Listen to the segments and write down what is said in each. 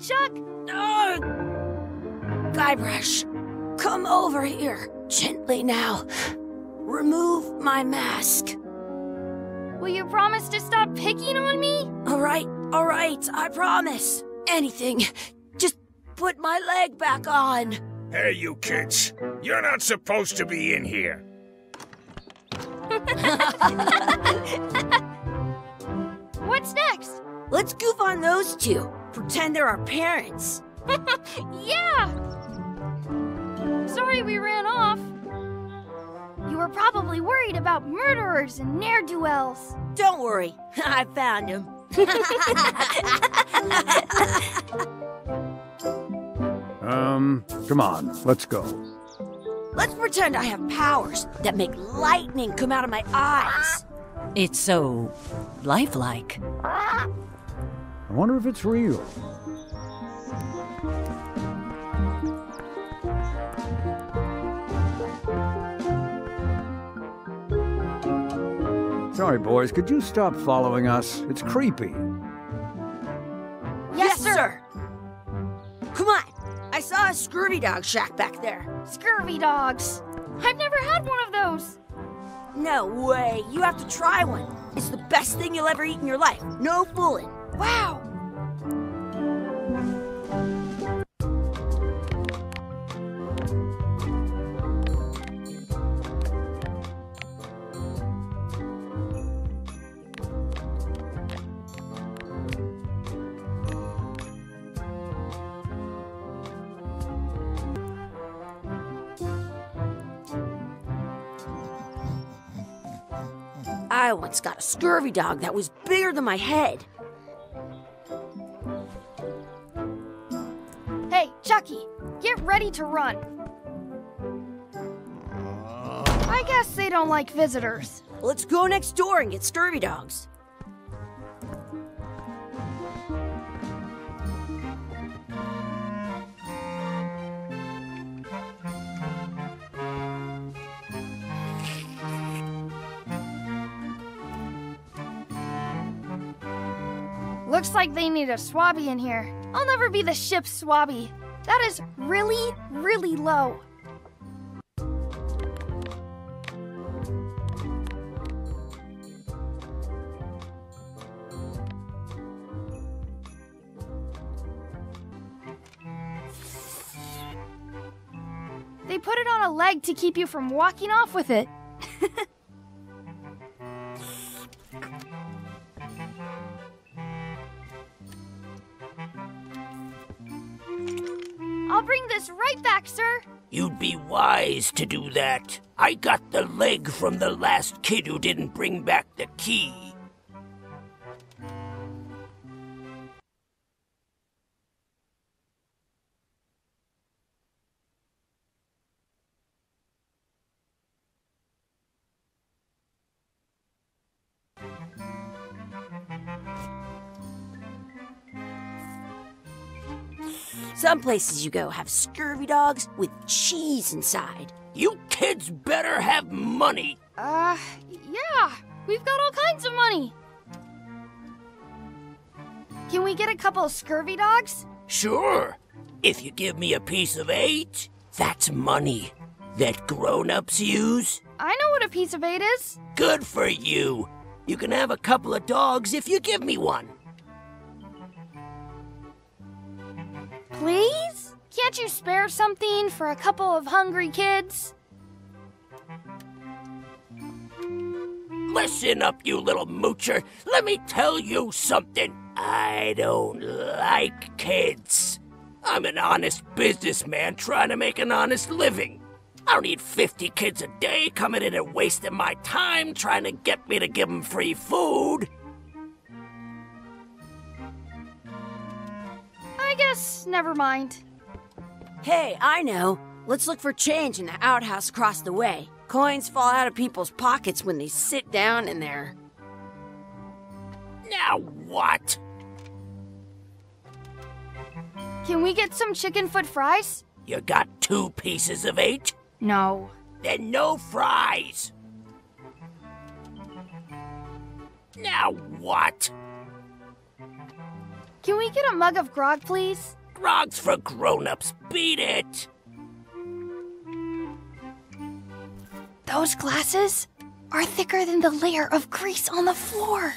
Chuck! Guybrush, come over here. Gently now. Remove my mask. Will you promise to stop picking on me? All right, I promise. Anything. Just put my leg back on. Hey, you kids. You're not supposed to be in here. What's next? Let's goof on those two. Pretend they're our parents. Yeah! Sorry we ran off. You were probably worried about murderers and ne'er-do-wells. Don't worry, I found him. Come on, let's go. Let's pretend I have powers that make lightning come out of my eyes. It's so lifelike. I wonder if it's real. Sorry, boys, could you stop following us? It's creepy. Yes, sir. Come on. I saw a scurvy dog shack back there. Scurvy dogs. I've never had one of those. No way. You have to try one. It's the best thing you'll ever eat in your life. No fooling. Wow. I once got a scurvy dog that was bigger than my head. Hey, Chucky, get ready to run. I guess they don't like visitors. Let's go next door and get scurvy dogs. Looks like they need a swabby in here. I'll never be the ship's swabby. That is really, really low. They put it on a leg to keep you from walking off with it. I'll bring this right back, sir. You'd be wise to do that. I got the leg from the last kid who didn't bring back the key. Some places you go have scurvy dogs with cheese inside. You kids better have money. Yeah. We've got all kinds of money. Can we get a couple of scurvy dogs? Sure. If you give me a piece of 8, that's money that grown-ups use. I know what a piece of 8 is. Good for you. You can have a couple of dogs if you give me one. Please? Can't you spare something for a couple of hungry kids? Listen up, you little moocher. Let me tell you something. I don't like kids. I'm an honest businessman trying to make an honest living. I don't need 50 kids a day coming in and wasting my time trying to get me to give them free food. I guess never mind. Hey, I know. Let's look for change in the outhouse across the way. Coins fall out of people's pockets when they sit down in there. Now what? Can we get some chicken foot fries? You got 2 pieces of 8? No. Then no fries. Now what? Can we get a mug of grog, please? Grog's for grown-ups. Beat it! Those glasses are thicker than the layer of grease on the floor.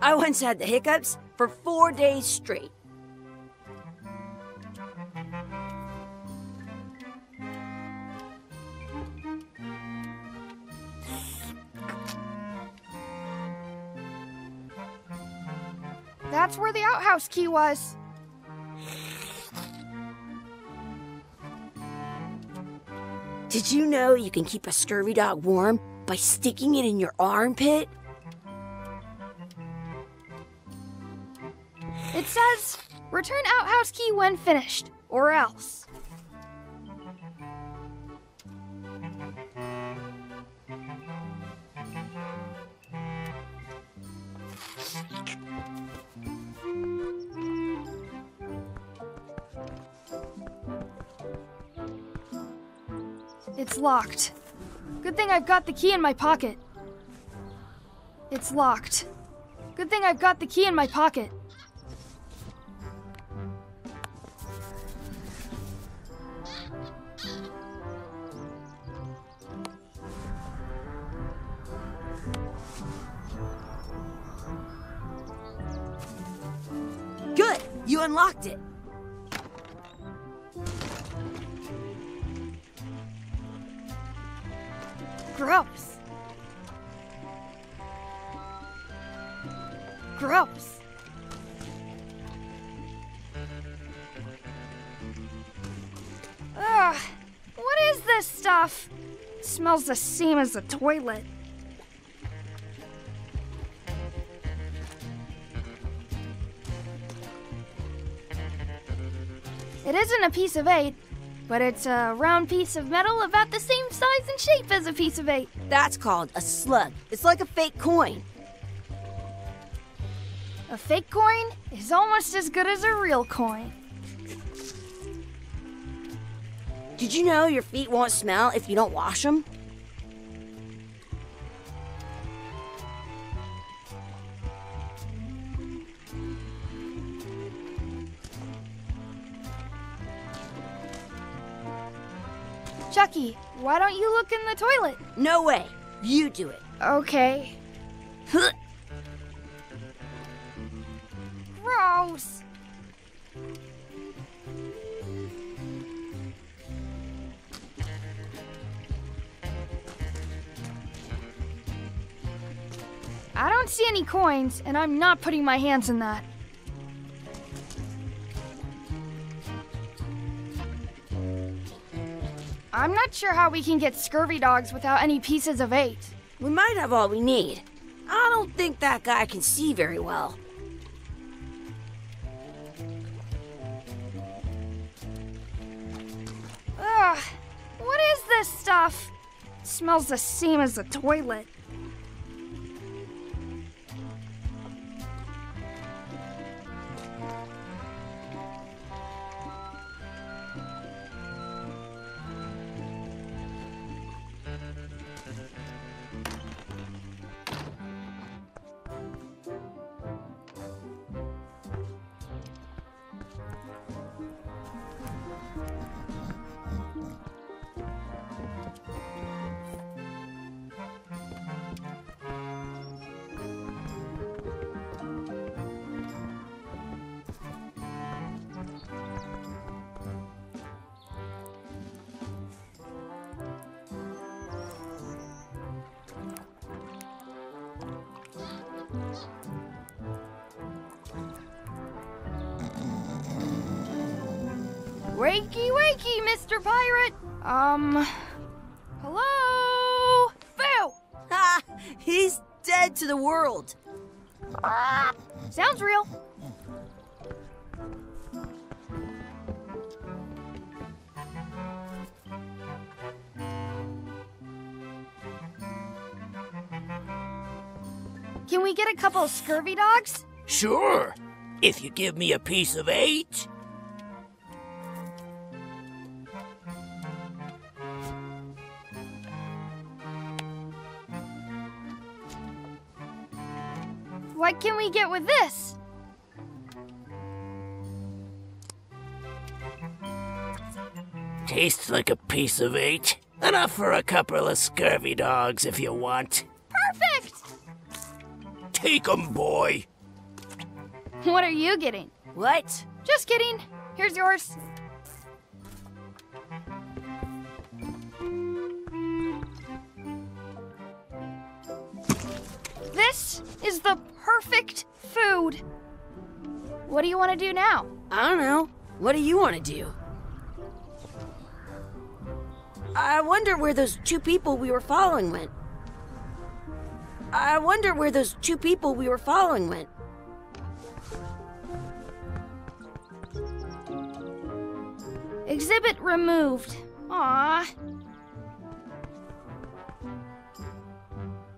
I once had the hiccups for 4 days straight. That's where the outhouse key was. Did you know you can keep a scurvy dog warm by sticking it in your armpit? It says, return outhouse key when finished, or else. It's locked. Good thing I've got the key in my pocket. It's locked. Good thing I've got the key in my pocket. Good! You unlocked it. Gross. Gross. Ugh. What is this stuff? It smells the same as the toilet. It isn't a piece of 8, but it's a round piece of metal about the same size and shape as a piece of 8. That's called a slug. It's like a fake coin. A fake coin is almost as good as a real coin. Did you know your feet won't smell if you don't wash them? Chucky, why don't you look in the toilet? No way. You do it. Okay. Huh. Gross. I don't see any coins, and I'm not putting my hands in that. I'm not sure how we can get scurvy dogs without any pieces of 8. We might have all we need. I don't think that guy can see very well. Ugh, what is this stuff? It smells the same as the toilet. Wakey, wakey, Mr. Pirate! Hello? Phil! Ha! He's dead to the world. Sounds real. Can we get a couple of scurvy dogs? Sure, if you give me a piece of 8. What can we get with this? Tastes like a piece of 8. Enough for a couple of scurvy dogs if you want. Perfect! Take 'em, boy. What are you getting? What? Just kidding. Here's yours. This is the perfect food. What do you want to do now? I don't know. What do you want to do? I wonder where those 2 people we were following went. Exhibit removed. Aww.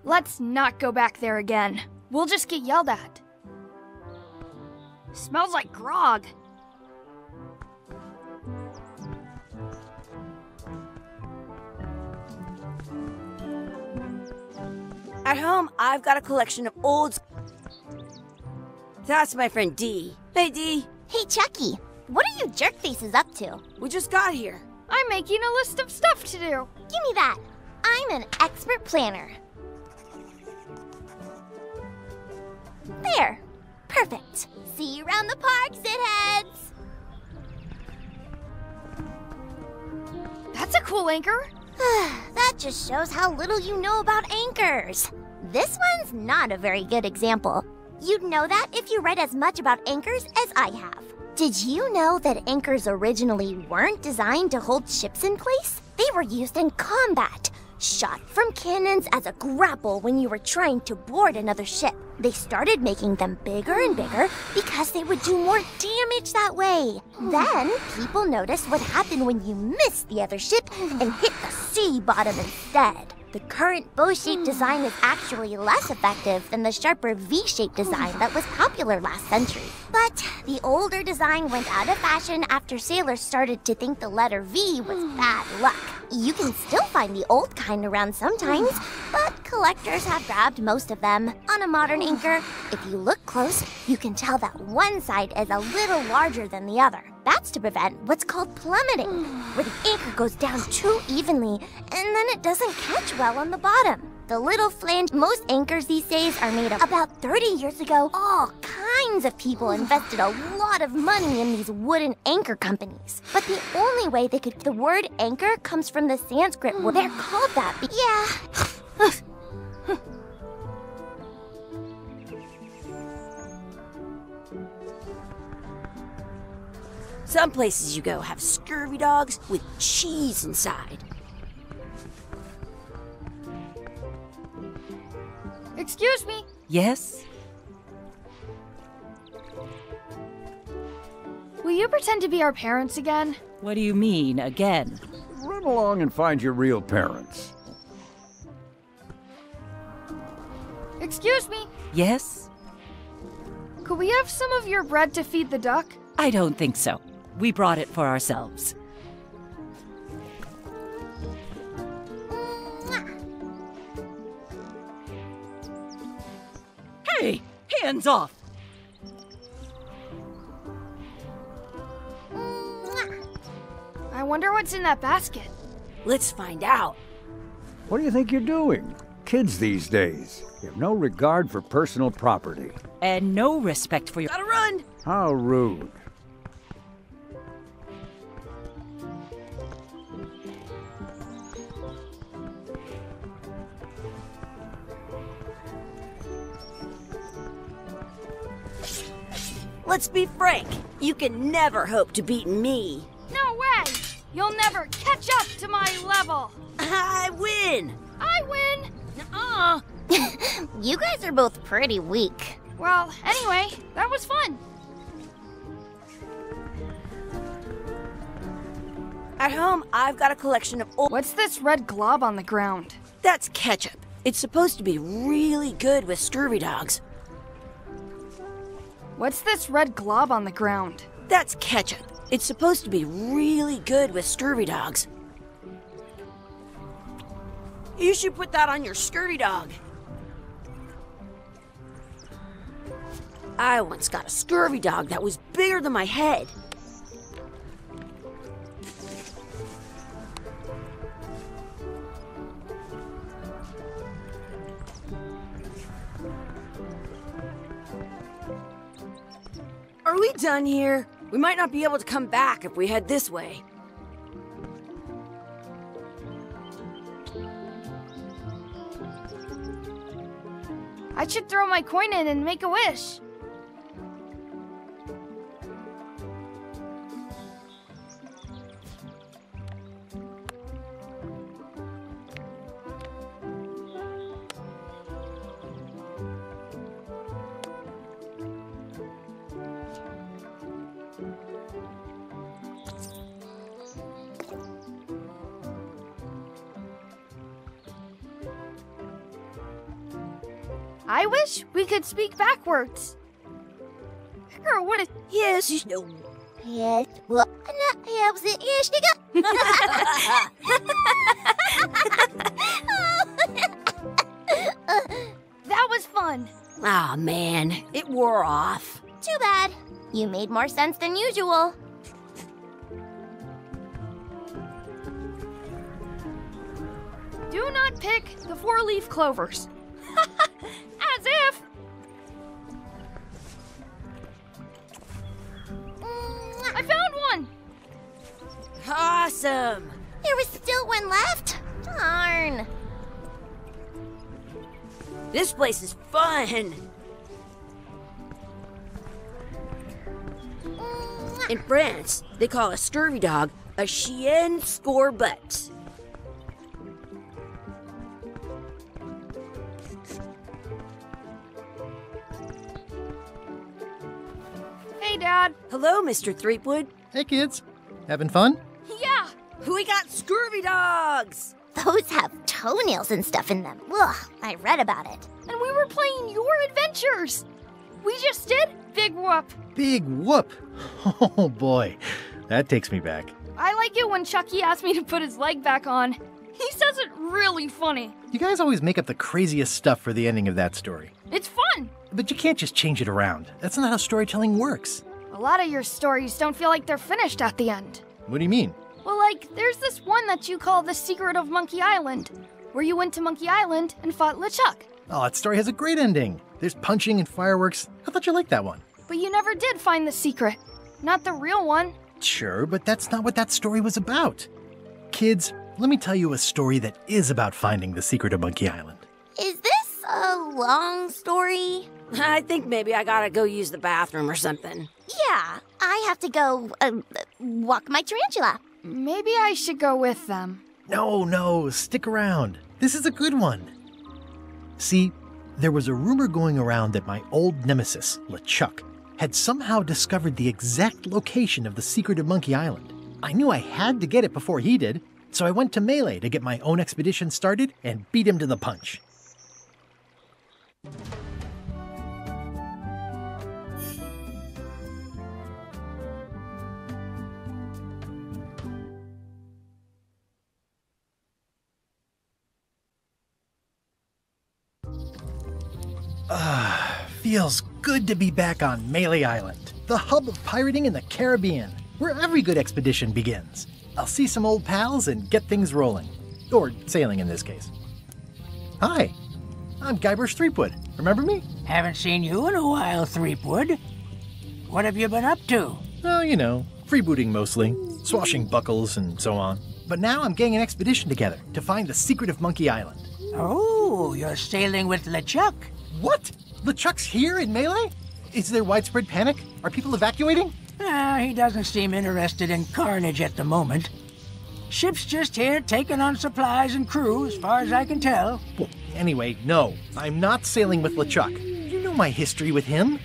Let's not go back there again. We'll just get yelled at. Smells like grog. At home, I've got a collection of old... That's my friend Dee. Hey, Dee. Hey, Chucky, what are you jerk faces up to? We just got here. I'm making a list of stuff to do. Give me that. I'm an expert planner. There. Perfect. See you around the park, shitheads. That's a cool anchor. That just shows how little you know about anchors. This one's not a very good example. You'd know that if you read as much about anchors as I have. Did you know that anchors originally weren't designed to hold ships in place? They were used in combat, shot from cannons as a grapple when you were trying to board another ship. They started making them bigger and bigger because they would do more damage that way. Then, people noticed what happened when you missed the other ship and hit the sea bottom instead. The current bow-shaped design is actually less effective than the sharper V-shaped design that was popular last century. But the older design went out of fashion after sailors started to think the letter V was bad luck. You can still find the old kind around sometimes, but collectors have grabbed most of them. On a modern anchor, if you look close, you can tell that one side is a little larger than the other. That's to prevent what's called plummeting, where the anchor goes down too evenly and then it doesn't catch well on the bottom. The little flange most anchors these days are made of. About 30 years ago, all kinds of people invested a lot of money in these wooden anchor companies. But the only way they could... The word anchor comes from the Sanskrit word. They're called that. Yeah. Some places you go have scurvy dogs with cheese inside. Excuse me. Yes? Will you pretend to be our parents again? What do you mean, again? Run along and find your real parents. Excuse me. Yes? Could we have some of your bread to feed the duck? I don't think so. We brought it for ourselves. Hey! Hands off! I wonder what's in that basket. Let's find out. What do you think you're doing? Kids these days, you have no regard for personal property. And no respect for your... Gotta run! How rude. Let's be frank. You can never hope to beat me. No way! You'll never catch up to my level! I win! I win! You guys are both pretty weak. Well, anyway, that was fun. At home, I've got a collection of old... What's this red glob on the ground? That's ketchup. It's supposed to be really good with scurvy dogs. What's this red glob on the ground? That's ketchup. It's supposed to be really good with scurvy dogs. You should put that on your scurvy dog. I once got a scurvy dog that was bigger than my head. Are we done here? We might not be able to come back if we head this way. I should throw my coin in and make a wish. I wish we could speak backwards. Or what is... Yes, you know. Yes. Well, That was fun. Aw, man. It wore off. Too bad. You made more sense than usual. Do not pick the 4-leaf clovers. As if. I found one. Awesome. There was still one left. Darn. This place is fun. In France, they call a scurvy dog a chien scorbut. Hey, Dad. Hello, Mr. Threepwood. Hey, kids. Having fun? Yeah. We got scurvy dogs. Those have toenails and stuff in them. Ugh, I read about it. And we were playing your adventures. We just did Big Whoop. Big whoop. Oh, boy. That takes me back. I like it when Chucky asked me to put his leg back on. He says it really funny. You guys always make up the craziest stuff for the ending of that story. It's fun. But you can't just change it around. That's not how storytelling works. A lot of your stories don't feel like they're finished at the end. What do you mean? Well, like, there's this one that you call The Secret of Monkey Island, where you went to Monkey Island and fought LeChuck. Oh, that story has a great ending. There's punching and fireworks. I thought you liked that one. But you never did find the secret. Not the real one. Sure, but that's not what that story was about. Kids, let me tell you a story that is about finding the secret of Monkey Island. Is this a long story? I think maybe I gotta go use the bathroom or something. Yeah, I have to go walk my tarantula. Maybe I should go with them. No, stick around. This is a good one. See, there was a rumor going around that my old nemesis, LeChuck, had somehow discovered the exact location of the secret of Monkey Island. I knew I had to get it before he did, so I went to Melee to get my own expedition started and beat him to the punch. Feels good to be back on Melee Island, the hub of pirating in the Caribbean, where every good expedition begins. I'll see some old pals and get things rolling. Or sailing in this case. Hi, I'm Guybrush Threepwood. Remember me? Haven't seen you in a while, Threepwood. What have you been up to? Oh, you know, freebooting mostly, swashing buckles and so on. But now I'm getting an expedition together to find the secret of Monkey Island. Oh, you're sailing with LeChuck. What? LeChuck's here in Melee? Is there widespread panic? Are people evacuating? He doesn't seem interested in carnage at the moment. Ship's just here taking on supplies and crew, as far as I can tell. Well, anyway, no, I'm not sailing with LeChuck. You know my history with him.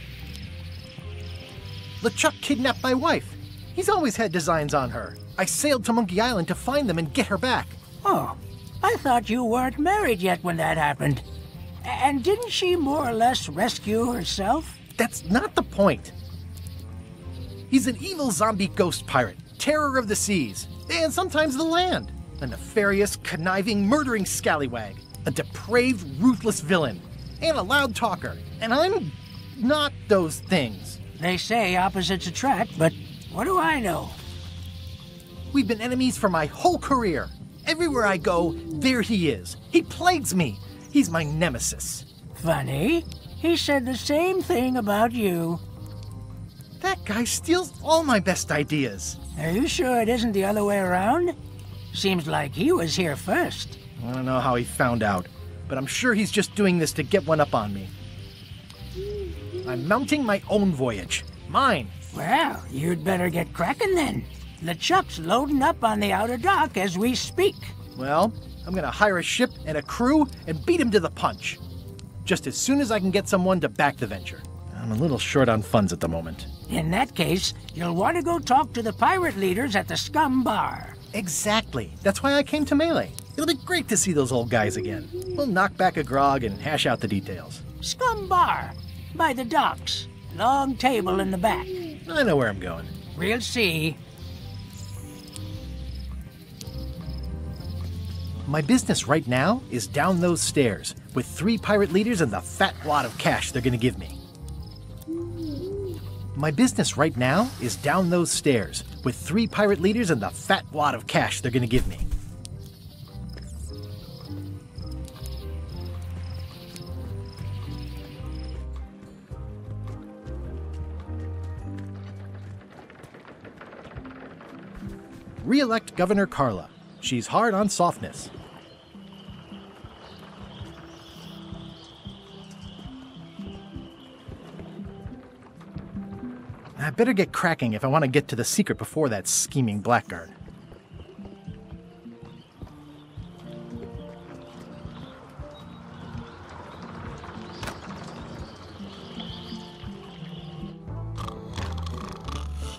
LeChuck kidnapped my wife. He's always had designs on her. I sailed to Monkey Island to find them and get her back. Oh, I thought you weren't married yet when that happened. And didn't she more or less rescue herself? That's not the point. He's an evil zombie ghost pirate, terror of the seas, and sometimes the land. A nefarious, conniving, murdering scallywag. A depraved, ruthless villain. And a loud talker. And I'm not those things. They say opposites attract, but what do I know? We've been enemies for my whole career. Everywhere I go, there he is. He plagues me. He's my nemesis. Funny. He said the same thing about you. That guy steals all my best ideas. Are you sure it isn't the other way around? Seems like he was here first. I don't know how he found out, but I'm sure he's just doing this to get one up on me. I'm mounting my own voyage. Mine. Well, you'd better get cracking then. LeChuck's loading up on the outer dock as we speak. Well, I'm gonna hire a ship and a crew and beat him to the punch. Just as soon as I can get someone to back the venture. I'm a little short on funds at the moment. In that case, you'll want to go talk to the pirate leaders at the Scum Bar. Exactly. That's why I came to Melee. It'll be great to see those old guys again. We'll knock back a grog and hash out the details. Scum Bar, by the docks. Long table in the back. I know where I'm going. We'll see. My business right now is down those stairs with 3 pirate leaders and the fat wad of cash they're gonna give me. My business right now is down those stairs with 3 pirate leaders and the fat wad of cash they're gonna give me. Re-elect Governor Carla. She's hard on softness. I better get cracking if I want to get to the secret before that scheming blackguard.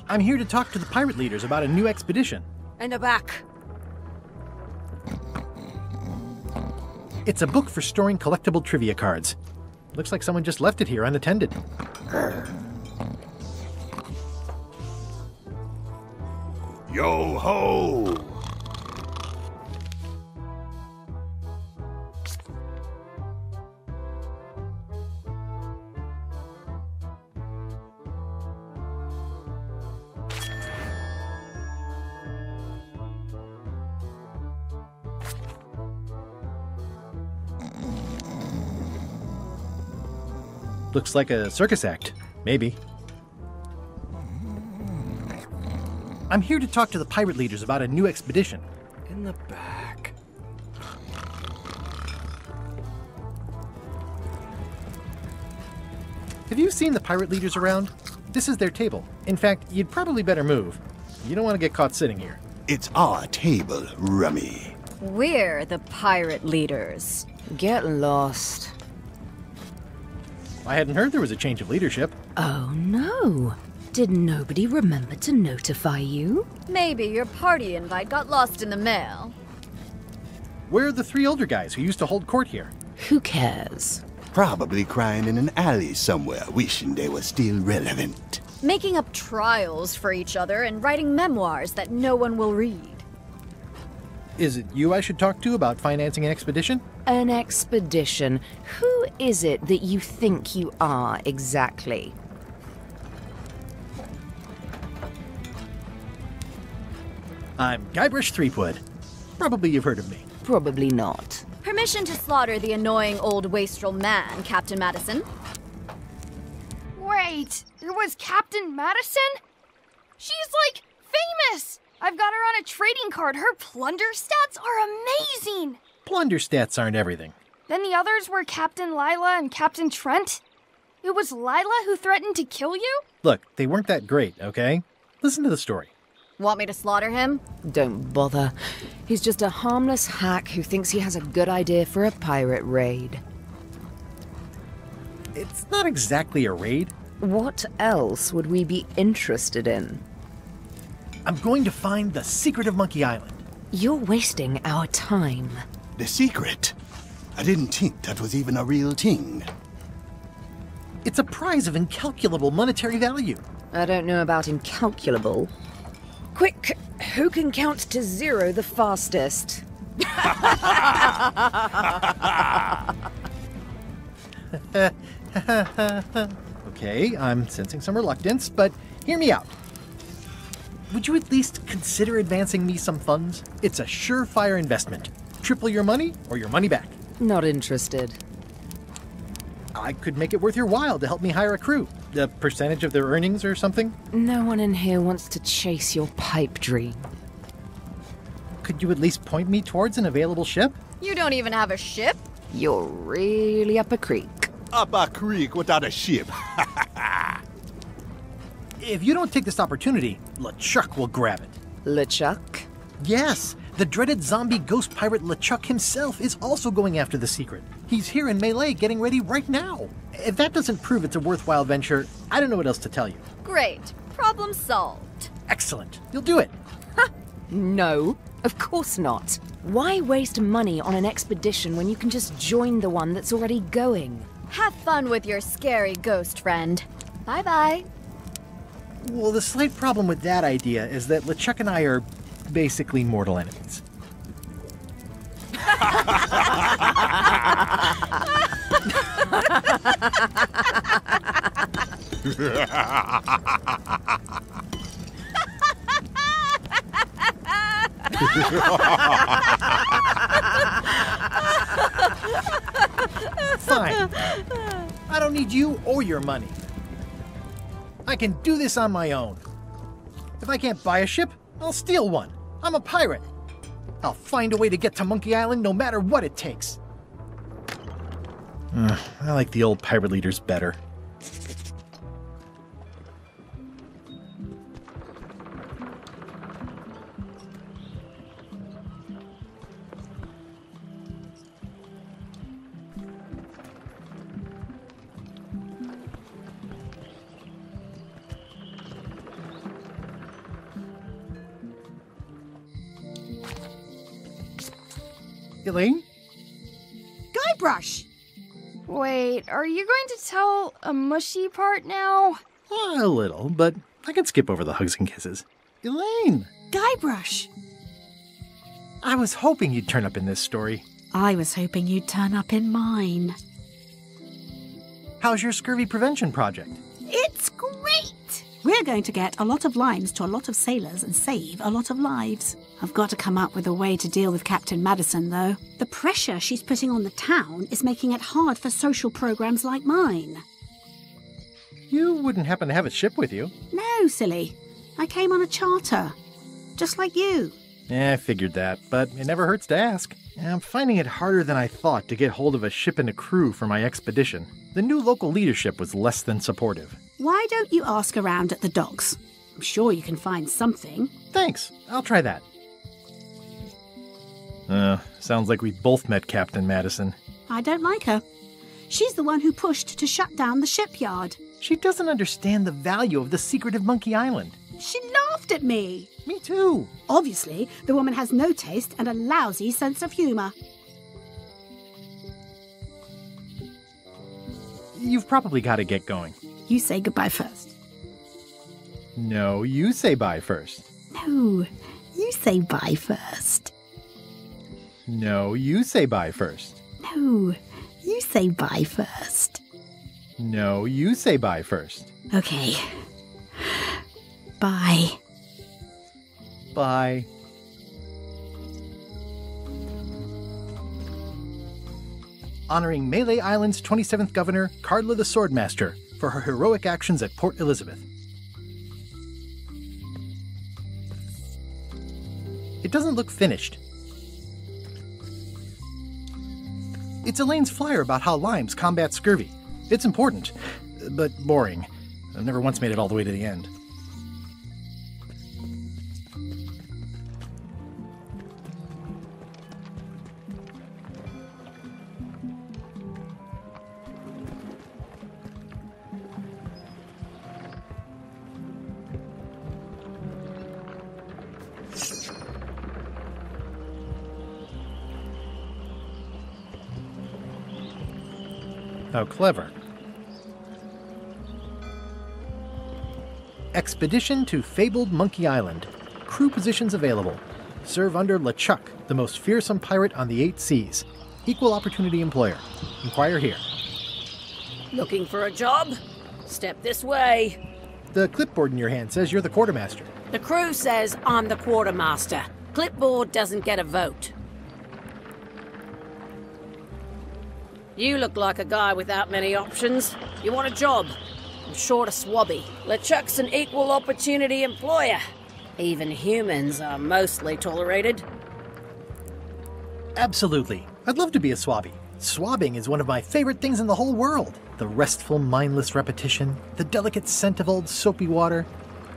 I'm here to talk to the pirate leaders about a new expedition. In the back. It's a book for storing collectible trivia cards. Looks like someone just left it here unattended. Yo ho! Looks like a circus act. Maybe. I'm here to talk to the pirate leaders about a new expedition. In the back. Have you seen the pirate leaders around? This is their table. In fact, you'd probably better move. You don't want to get caught sitting here. It's our table, Rummy. We're the pirate leaders. Get lost. I hadn't heard there was a change of leadership. Oh no. Did nobody remember to notify you? Maybe your party invite got lost in the mail. Where are the 3 older guys who used to hold court here? Who cares? Probably crying in an alley somewhere, wishing they were still relevant. Making up trials for each other and writing memoirs that no one will read. Is it you I should talk to about financing an expedition? An expedition? Who is it that you think you are, exactly? I'm Guybrush Threepwood. Probably you've heard of me. Probably not. Permission to slaughter the annoying old wastrel man, Captain Madison. Wait, there was Captain Madison? She's, like, famous! I've got her on a trading card. Her plunder stats are amazing! Plunder stats aren't everything. Then the others were Captain Lila and Captain Trent. It was Lila who threatened to kill you? Look, they weren't that great, okay? Listen to the story. Want me to slaughter him? Don't bother. He's just a harmless hack who thinks he has a good idea for a pirate raid. It's not exactly a raid. What else would we be interested in? I'm going to find the secret of Monkey Island. You're wasting our time. The secret? I didn't think that was even a real thing. It's a prize of incalculable monetary value. I don't know about incalculable. Quick, who can count to 0 the fastest? Okay, I'm sensing some reluctance, but hear me out. Would you at least consider advancing me some funds? It's a surefire investment. Triple your money or your money back. Not interested. I could make it worth your while to help me hire a crew. A percentage of their earnings or something? No one in here wants to chase your pipe dream. Could you at least point me towards an available ship? You don't even have a ship? You're really up a creek. Up a creek without a ship. If you don't take this opportunity, LeChuck will grab it. LeChuck? Yes, the dreaded zombie ghost pirate LeChuck himself is also going after the secret. He's here in Melee getting ready right now. If that doesn't prove it's a worthwhile venture, I don't know what else to tell you. Great. Problem solved. Excellent. You'll do it. No, of course not. Why waste money on an expedition when you can just join the one that's already going? Have fun with your scary ghost friend. Bye-bye. Well, the slight problem with that idea is that LeChuck and I are basically mortal enemies. Fine. I don't need you or your money. I can do this on my own. If I can't buy a ship, I'll steal one. I'm a pirate. I'll find a way to get to Monkey Island no matter what it takes. I like the old pirate leaders better. Elaine? Guybrush! Wait, are you going to tell a mushy part now? A little, but I can skip over the hugs and kisses. Elaine! Guybrush! I was hoping you'd turn up in this story. I was hoping you'd turn up in mine. How's your scurvy prevention project? It's great! We're going to get a lot of limes to a lot of sailors and save a lot of lives. I've got to come up with a way to deal with Captain Madison, though. The pressure she's putting on the town is making it hard for social programs like mine. You wouldn't happen to have a ship with you? No, silly. I came on a charter. Just like you. Yeah, I figured that, but it never hurts to ask. I'm finding it harder than I thought to get hold of a ship and a crew for my expedition. The new local leadership was less than supportive. Why don't you ask around at the docks? I'm sure you can find something. Thanks. I'll try that. Sounds like we both met Captain Madison. I don't like her. She's the one who pushed to shut down the shipyard. She doesn't understand the value of the secret of Monkey Island. She laughed at me. Me too. Obviously, the woman has no taste and a lousy sense of humor. You've probably got to get going. You say goodbye first. No, you say bye first. No, you say bye first. No, you say bye first. No, you say bye first. No, you say bye first. Okay. Bye. Bye. Honoring Melee Island's 27th Governor, Carla the Swordmaster, for her heroic actions at Port Elizabeth. It doesn't look finished. It's Elaine's flyer about how limes combat scurvy. It's important, but boring. I've never once made it all the way to the end. How clever. Expedition to fabled Monkey Island. Crew positions available. Serve under LeChuck, the most fearsome pirate on the 8 seas. Equal opportunity employer. Inquire here. Looking for a job? Step this way. The clipboard in your hand says you're the quartermaster. The crew says I'm the quartermaster. Clipboard doesn't get a vote. You look like a guy without many options. You want a job? I'm short a swabby. LeChuck's an equal opportunity employer. Even humans are mostly tolerated. Absolutely. I'd love to be a swabby. Swabbing is one of my favorite things in the whole world. The restful, mindless repetition, the delicate scent of old soapy water,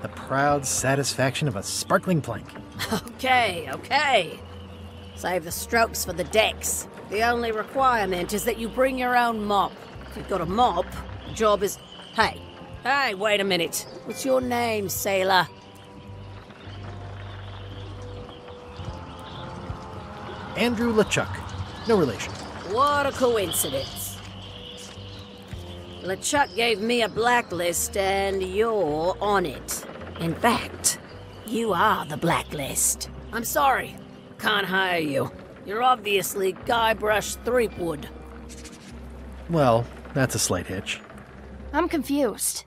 the proud satisfaction of a sparkling plank. Okay. Save the strokes for the decks. The only requirement is that you bring your own mop. If you've got a mop, the job is... Hey, wait a minute. What's your name, sailor? Andrew LeChuck. No relation. What a coincidence. LeChuck gave me a blacklist and you're on it. In fact, you are the blacklist. I'm sorry, can't hire you. You're obviously Guybrush Threepwood. Well, that's a slight hitch. I'm confused.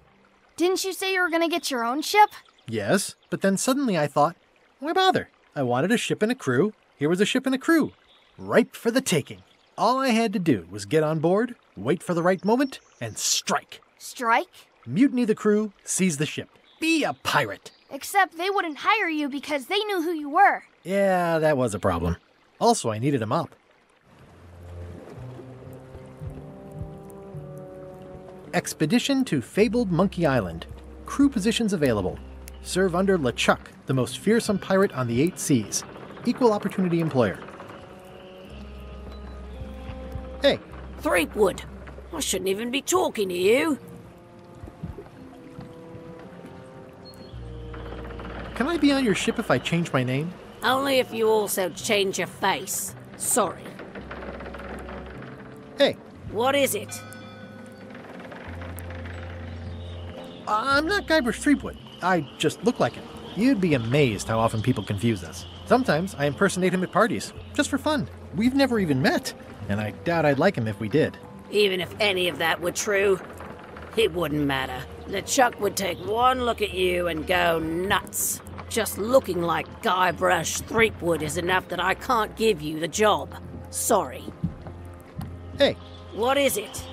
Didn't you say you were gonna get your own ship? Yes, but then suddenly I thought, why bother? I wanted a ship and a crew. Here was a ship and a crew. Ripe for the taking. All I had to do was get on board, wait for the right moment, and strike. Strike? Mutiny the crew, seize the ship. Be a pirate. Except they wouldn't hire you because they knew who you were. Yeah, that was a problem. Also, I needed a mop. Expedition to fabled Monkey Island. Crew positions available. Serve under LeChuck, the most fearsome pirate on the 8 seas. Equal opportunity employer. Hey. Threepwood. I shouldn't even be talking to you. Can I be on your ship if I change my name? Only if you also change your face. Sorry. Hey. What is it? I'm not Guybrush Threepwood. I just look like him. You'd be amazed how often people confuse us. Sometimes I impersonate him at parties, just for fun. We've never even met, and I doubt I'd like him if we did. Even if any of that were true, it wouldn't matter. LeChuck would take one look at you and go nuts. Just looking like Guybrush Threepwood is enough that I can't give you the job. Sorry. Hey. What is it?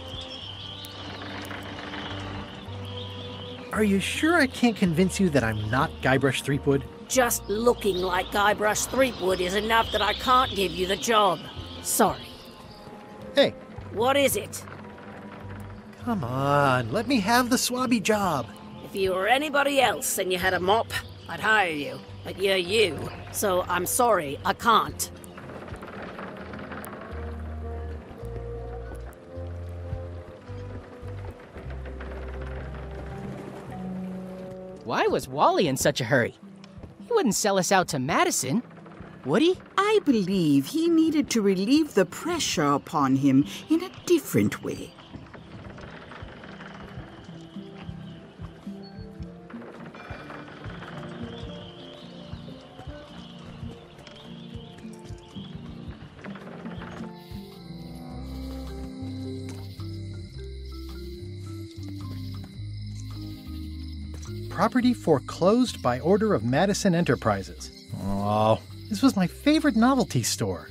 Are you sure I can't convince you that I'm not Guybrush Threepwood? Just looking like Guybrush Threepwood is enough that I can't give you the job. Sorry. Hey. What is it? Come on, let me have the swabby job. If you were anybody else and you had a mop, I'd hire you. But you're you, so I'm sorry, I can't. Why was Wally in such a hurry? He wouldn't sell us out to Madison, would he? I believe he needed to relieve the pressure upon him in a different way. Property foreclosed by order of Madison Enterprises. Oh, this was my favorite novelty store.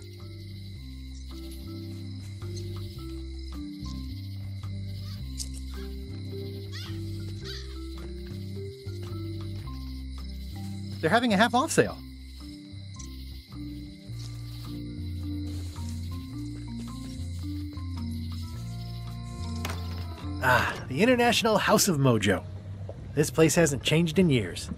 They're having a half-off sale. Ah, the International House of Mojo. This place hasn't changed in years.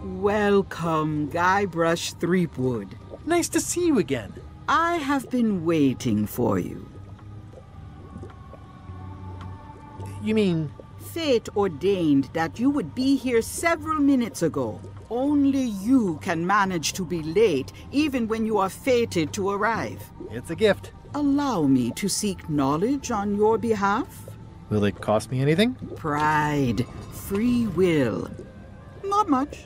Welcome, Guybrush Threepwood. Nice to see you again. I have been waiting for you. You mean... Fate ordained that you would be here several minutes ago. Only you can manage to be late, even when you are fated to arrive. It's a gift. Allow me to seek knowledge on your behalf. Will it cost me anything? Pride, free will. Not much.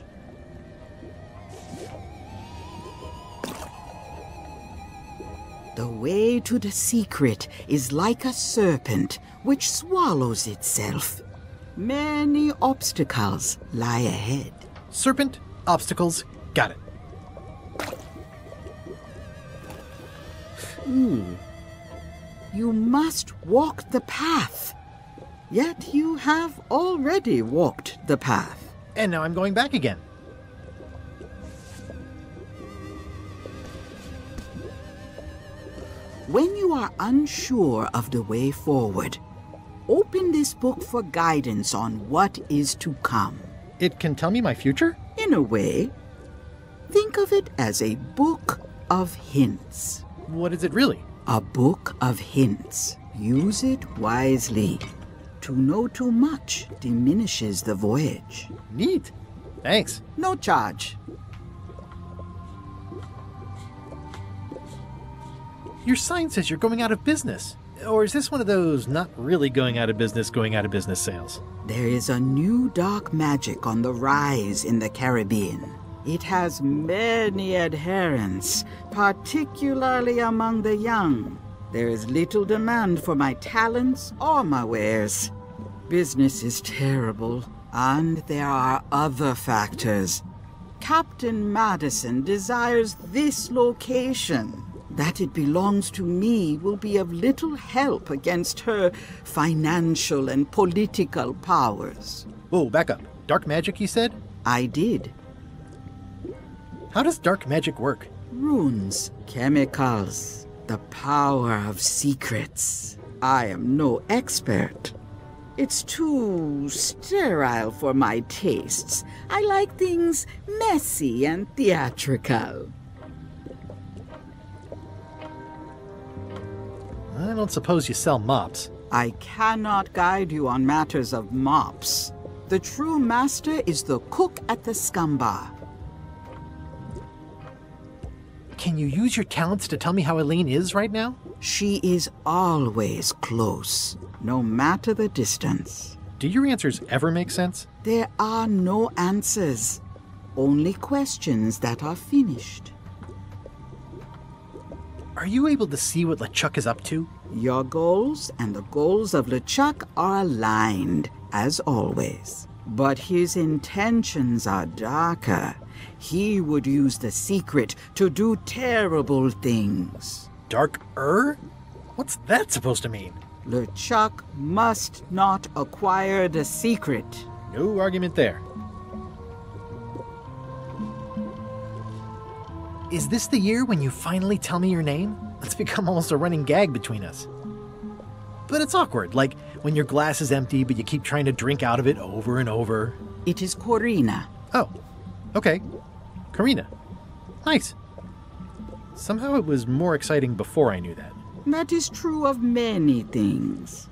The way to the secret is like a serpent which swallows itself. Many obstacles lie ahead. Serpent, obstacles, got it. You must walk the path. Yet you have already walked the path. And now I'm going back again. When you are unsure of the way forward, open this book for guidance on what is to come. It can tell me my future? In a way. Think of it as a book of hints. What is it really? A book of hints. Use it wisely. To know too much diminishes the voyage. Neat. Thanks. No charge. Your sign says you're going out of business. Or is this one of those not really going out of business sales? There is a new dark magic on the rise in the Caribbean. It has many adherents, particularly among the young. There is little demand for my talents or my wares. Business is terrible, and there are other factors. Captain Madison desires this location. That it belongs to me will be of little help against her financial and political powers. Whoa, back up. Dark magic, you said? I did. How does dark magic work? Runes, chemicals, the power of secrets. I am no expert. It's too sterile for my tastes. I like things messy and theatrical. I don't suppose you sell mops. I cannot guide you on matters of mops. The true master is the cook at the scum bar. Can you use your talents to tell me how Elaine is right now? She is always close, no matter the distance. Do your answers ever make sense? There are no answers, only questions that are finished. Are you able to see what LeChuck is up to? Your goals and the goals of LeChuck are aligned, as always. But his intentions are darker. He would use the secret to do terrible things. Darker? What's that supposed to mean? LeChuck must not acquire the secret. No argument there. Is this the year when you finally tell me your name? It's become almost a running gag between us. But it's awkward, like when your glass is empty but you keep trying to drink out of it over and over. It is Corina. Oh, okay. Corina. Nice. Somehow it was more exciting before I knew that. That is true of many things.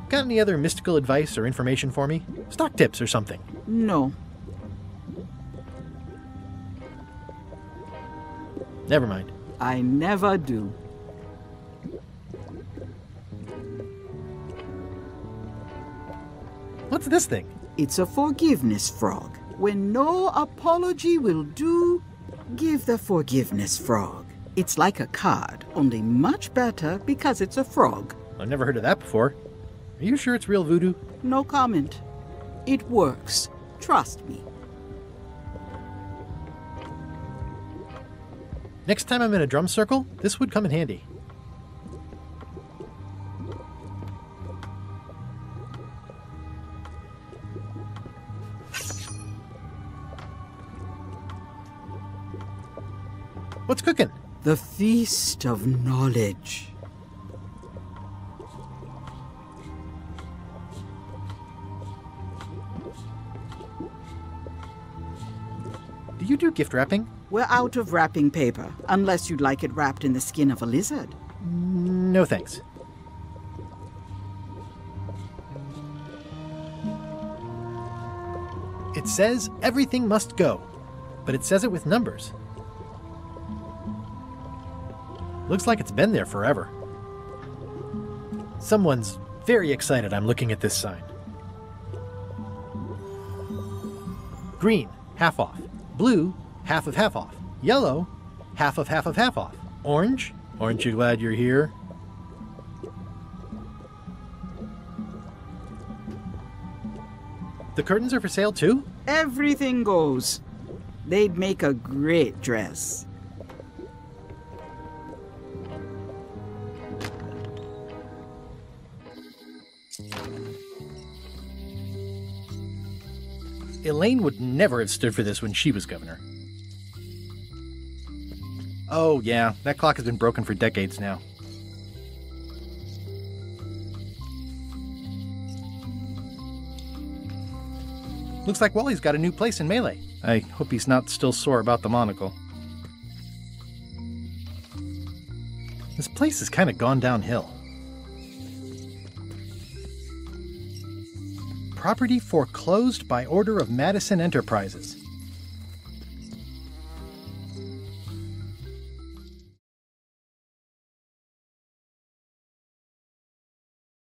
Got any other mystical advice or information for me? Stock tips or something? No. Never mind. I never do. What's this thing? It's a forgiveness frog. When no apology will do, give the forgiveness frog. It's like a card, only much better because it's a frog. I've never heard of that before. Are you sure it's real voodoo? No comment. It works. Trust me. Next time I'm in a drum circle, this would come in handy. What's cooking? The feast of knowledge. Do you do gift wrapping? We're out of wrapping paper, unless you'd like it wrapped in the skin of a lizard. No thanks. It says everything must go, but it says it with numbers. Looks like it's been there forever. Someone's very excited I'm looking at this sign. Green, half off. Blue, half of half off. Yellow, half of half of half off. Orange, aren't you glad you're here? The curtains are for sale too? Everything goes. They'd make a great dress. Elaine would never have stood for this when she was governor. Oh, yeah, that clock has been broken for decades now. Looks like Wally's got a new place in Melee. I hope he's not still sore about the monocle. This place has kind of gone downhill. Property foreclosed by order of Madison Enterprises.